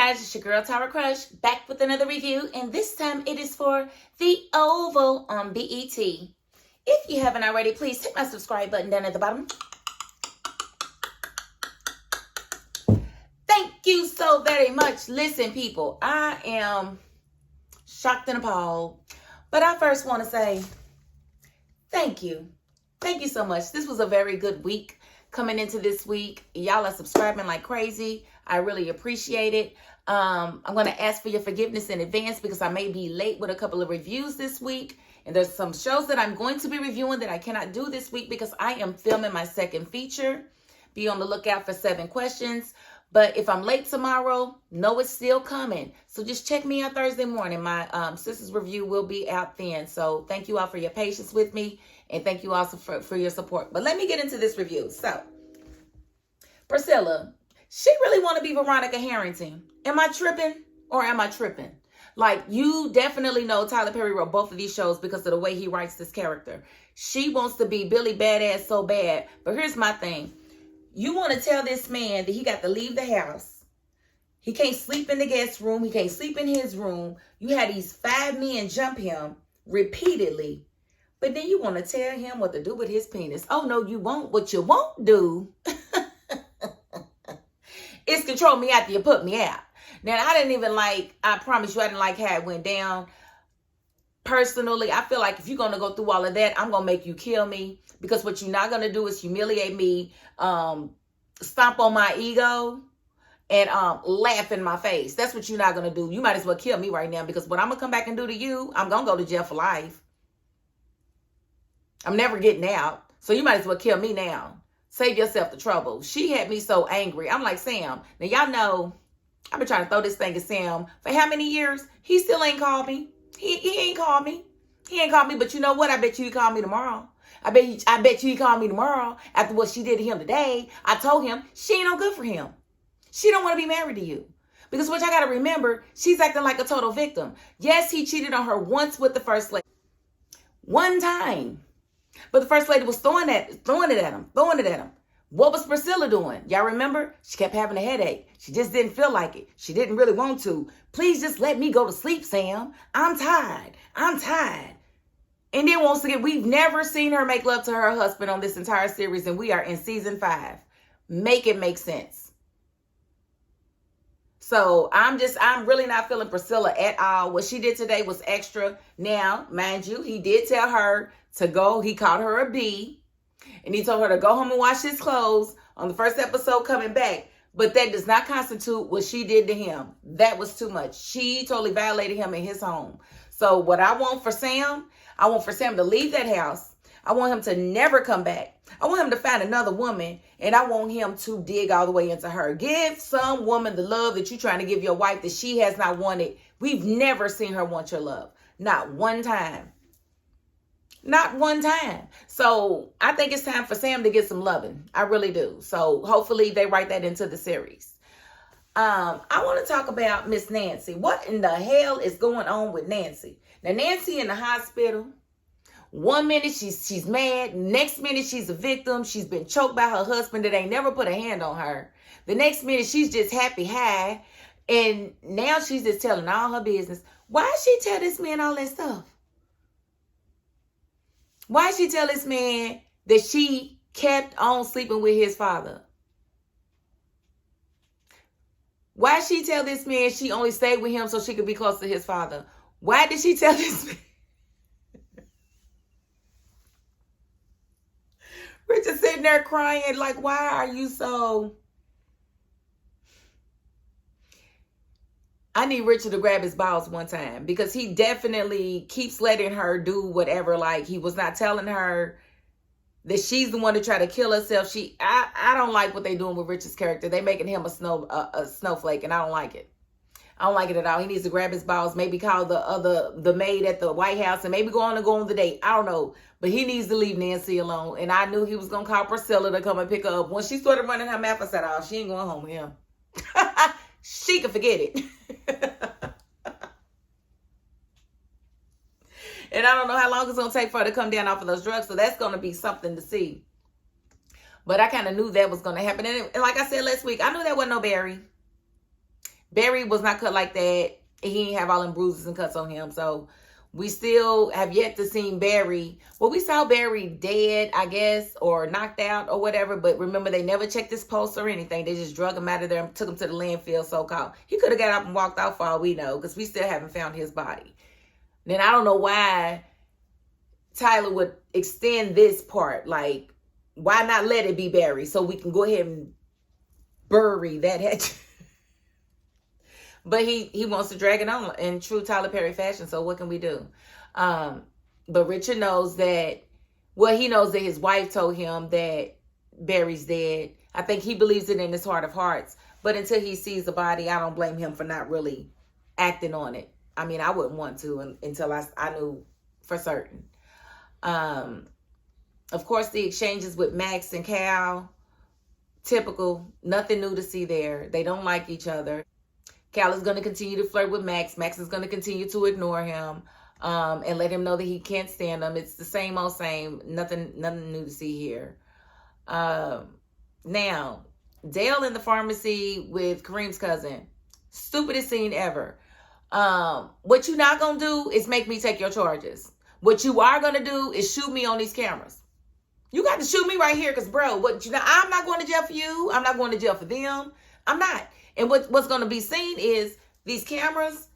guys, it's your girl Tara Crush back with another review, and this time it is for The Oval on BET. If you haven't already, please hit my subscribe button down at the bottom. Thank you so very much. Listen, people, I am shocked and appalled, but I first want to say thank you. Thank you so much. This was a very good week. Coming into this week, y'all are subscribing like crazy. I really appreciate it. I'm going to ask for your forgiveness in advance because I may be late with a couple of reviews this week. And there's some shows that I'm going to be reviewing that I cannot do this week because I am filming my second feature. Be on the lookout for 7 questions. But if I'm late tomorrow, know it's still coming. So just check me out Thursday morning. My sister's review will be out then. So thank you all for your patience with me. And thank you also for your support. But let me get into this review. So, Priscilla, she really want to be Veronica Harrington. Am I tripping or am I tripping? Like, you definitely know Tyler Perry wrote both of these shows because of the way he writes this character. She wants to be Billy Badass so bad. But here's my thing. You want to tell this man that he got to leave the house. He can't sleep in the guest room. He can't sleep in his room. You had these 5 men jump him repeatedly. But then you want to tell him what to do with his penis. Oh, no, you won't. What you won't do is control me after you put me out. Now, I promise you, I didn't like how it went down. Personally, I feel like if you're going to go through all of that, I'm going to make you kill me. Because what you're not going to do is humiliate me, stomp on my ego, and laugh in my face. That's what you're not going to do. You might as well kill me right now. Because what I'm going to come back and do to you, I'm going to go to jail for life. I'm never getting out. So you might as well kill me now. Save yourself the trouble. She had me so angry. I'm like, Sam, now y'all know I've been trying to throw this thing at Sam for how many years? He still ain't called me. He ain't called me. He ain't called me. But you know what? I bet you he called me tomorrow. I bet you he called me tomorrow after what she did to him today. I told him she ain't no good for him. She don't want to be married to you. Because what y'all got to remember, she's acting like a total victim. Yes, he cheated on her once with the first lady. One time. But the first lady was throwing it at him. What was Priscilla doing? Y'all remember? She kept having a headache. She just didn't feel like it. She didn't really want to. Please just let me go to sleep, Sam. I'm tired. And then we've never seen her make love to her husband on this entire series, and we are in season 5. Make it make sense. So I'm really not feeling Priscilla at all. What she did today was extra. Now, mind you, he did tell her to go. He called her a B, and he told her to go home and wash his clothes on the first episode coming back. But that does not constitute what she did to him. That was too much. She totally violated him in his home. So what I want for Sam to leave that house. I want him to never come back. I want him to find another woman, and I want him to dig all the way into her. Give some woman the love that you're trying to give your wife that she has not wanted. We've never seen her want your love. Not one time. Not one time. So I think it's time for Sam to get some loving. I really do. So hopefully they write that into the series. I want to talk about Miss Nancy. What in the hell is going on with Nancy? Now, Nancy in the hospital. One minute she's mad. Next minute she's a victim. She's been choked by her husband that ain't never put a hand on her. The next minute she's just happy high. And now she's just telling all her business. Why she tell this man all that stuff? Why she tell this man that she kept on sleeping with his father? Why she tell this man she only stayed with him so she could be close to his father? Why did she tell this man? Richard sitting there crying like, why are you so... I need Richard to grab his balls one time because he definitely keeps letting her do whatever. Like, he was not telling her that she's the one to try to kill herself. I don't like what they're doing with Richard's character. They're making him a snowflake, and I don't like it. I don't like it at all. He needs to grab his balls, maybe call the maid at the White House and maybe go on the date. I don't know. But he needs to leave Nancy alone. And I knew he was going to call Priscilla to come and pick her up. When she started running her mouth, I said, oh, she ain't going home with him. She can forget it. And I don't know how long it's going to take for her to come down off of those drugs. So that's going to be something to see. But I kind of knew that was going to happen. And like I said last week, I knew that wasn't no Barry. Barry was not cut like that. He didn't have all them bruises and cuts on him. So we still have yet to see Barry. Well, we saw Barry dead, I guess, or knocked out or whatever. But remember, they never checked his pulse or anything. They just drug him out of there and took him to the landfill, so-called. He could have got up and walked out for all we know, because we still haven't found his body. Then I don't know why Tyler would extend this part. Like, why not let it be Barry so we can go ahead and bury that? But he wants to drag it on in true Tyler Perry fashion. So what can we do? But Richard knows that, well, he knows that his wife told him that Barry's dead. I think he believes it in his heart of hearts. But until he sees the body, I don't blame him for not really acting on it. I mean, I wouldn't want to until I knew for certain. Of course, the exchanges with Max and Cal, typical. Nothing new to see there. They don't like each other. Cal is going to continue to flirt with Max. Max is going to continue to ignore him and let him know that he can't stand him. It's the same old same. Nothing new to see here. Now, Dale in the pharmacy with Kareem's cousin. Stupidest scene ever. What you're not going to do is make me take your charges. What you are going to do is shoot me on these cameras. You got to shoot me right here because, bro, I'm not going to jail for you. I'm not going to jail for them. I'm not. And what's going to be seen is these cameras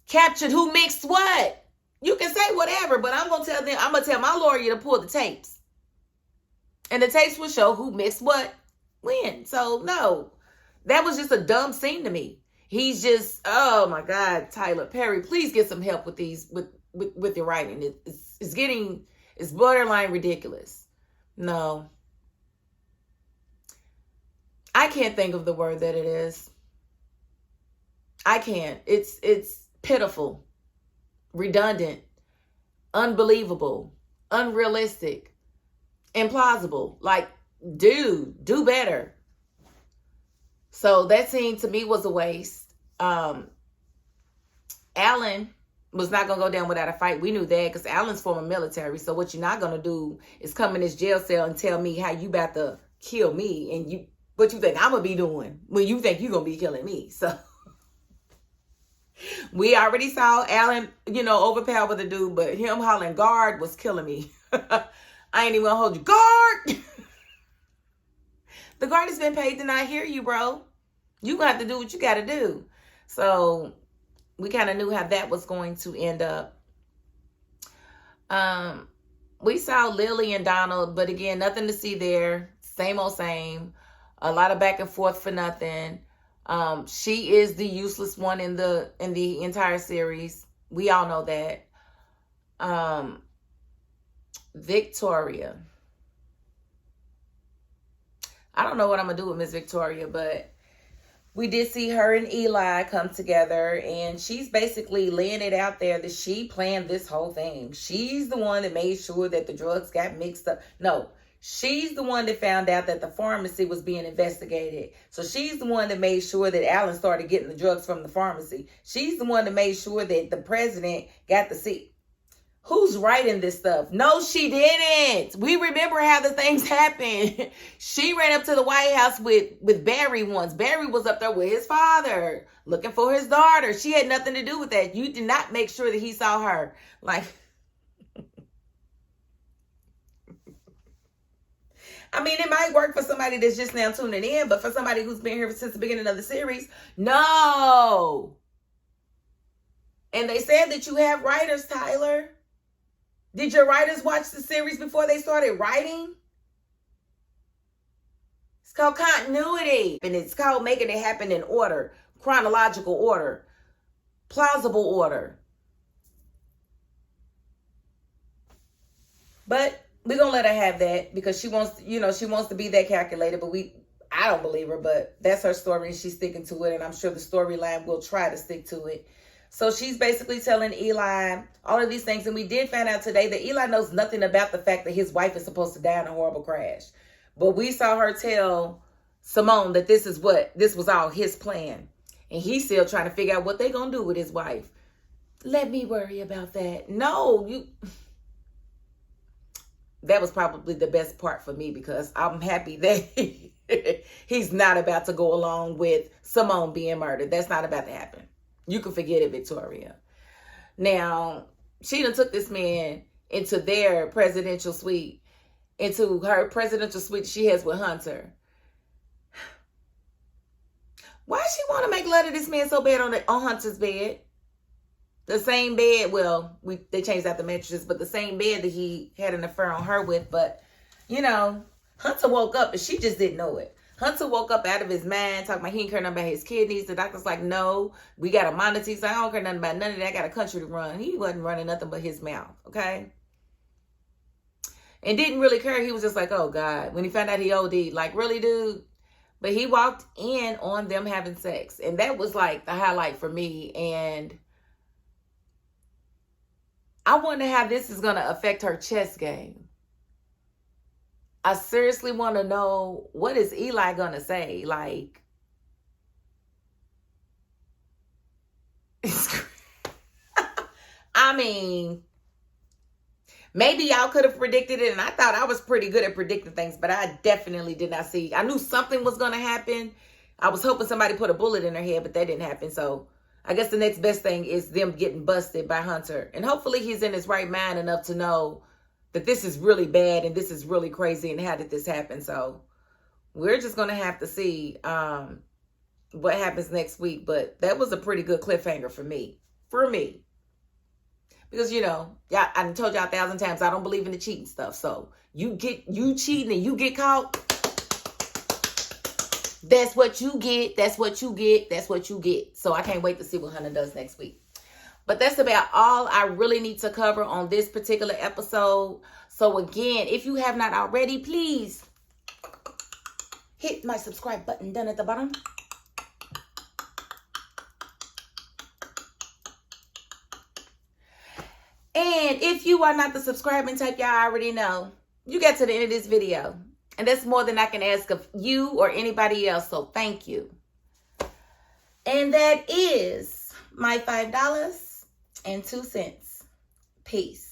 captured who mixed what. You can say whatever, but I'm going to tell my lawyer to pull the tapes. And the tapes will show who mixed what when. So, no, that was just a dumb scene to me. He's just, oh, my God, Tyler Perry, please get some help with these, with your writing. It's borderline ridiculous. No. I can't think of the word that it is. I can't. It's pitiful, redundant, unbelievable, unrealistic, implausible. Like, dude, do better. So that scene to me was a waste. Alan was not going to go down without a fight. We knew that because Alan's former military. So what you're not going to do is come in this jail cell and tell me how you about to kill me and what you think I'm going to be doing when you think you're going to be killing me. So we already saw Alan, overpower the dude, but him hollering guard was killing me. I ain't even gonna hold you. Guard! The guard has been paid to not hear you, bro. You gonna have to do what you gotta do. So we kind of knew how that was going to end up. We saw Lily and Donald, but again, nothing to see there. Same old same. A lot of back and forth for nothing. She is the useless one in the entire series. We all know that. Victoria. I don't know what I'm gonna do with Miss Victoria, but we did see her and Eli come together, and she's basically laying it out there that she planned this whole thing. She's the one that made sure that the drugs got mixed up. No, she's the one that found out that the pharmacy was being investigated. So she's the one that made sure that Alan started getting the drugs from the pharmacy. She's the one that made sure that the president got the seat. Who's writing this stuff? No, she didn't. We remember how the things happened. She ran up to the White House with Barry once. Barry was up there with his father looking for his daughter. She had nothing to do with that. You did not make sure that he saw her. Like, I mean, it might work for somebody that's just now tuning in, but for somebody who's been here since the beginning of the series, no. And they said that you have writers, Tyler. Did your writers watch the series before they started writing? It's called continuity. And it's called making it happen in order. Chronological order. Plausible order. But we're going to let her have that because she wants to be that calculated. But I don't believe her, but that's her story and she's sticking to it. And I'm sure the storyline will try to stick to it. So she's basically telling Eli all of these things. And we did find out today that Eli knows nothing about the fact that his wife is supposed to die in a horrible crash. But we saw her tell Simone that this was all his plan. And he's still trying to figure out what they're going to do with his wife. Let me worry about that. No, that was probably the best part for me because I'm happy that He's not about to go along with Simone being murdered. That's not about to happen. You can forget it, Victoria. Now, she done took this man into their presidential suite, into her presidential suite she has with Hunter. Why does she want to make love to this man so bad on Hunter's bed? The same bed, well, they changed out the mattresses, but the same bed that he had an affair on her with. But, you know, Hunter woke up and she just didn't know it. Hunter woke up out of his mind, talking about he ain't care nothing about his kidneys. The doctor's like, no, we got a monitor. He's like, I don't care nothing about none of that. I got a country to run. He wasn't running nothing but his mouth, okay? And didn't really care. He was just like, oh, God. When he found out he OD'd, like, really, dude? But he walked in on them having sex. And that was, like, the highlight for me. And I wonder how this is going to affect her chess game. I seriously want to know, what is Eli going to say? Like, I mean, maybe y'all could have predicted it, and I thought I was pretty good at predicting things, but I definitely did not see. I knew something was going to happen. I was hoping somebody put a bullet in her head, but that didn't happen. So I guess the next best thing is them getting busted by Hunter. And hopefully he's in his right mind enough to know that this is really bad and this is really crazy and how did this happen. So we're just going to have to see what happens next week. But that was a pretty good cliffhanger for me. Because, you know, I told y'all 1,000 times, I don't believe in the cheating stuff. So you cheating and you get caught, that's what you get. That's what you get. That's what you get. So I can't wait to see what Hunter does next week. But that's about all I really need to cover on this particular episode. So again, if you have not already, please hit my subscribe button down at the bottom. And if you are not the subscribing type, y'all already know, you got to the end of this video. And that's more than I can ask of you or anybody else. So thank you. And that is my $5.02. Peace.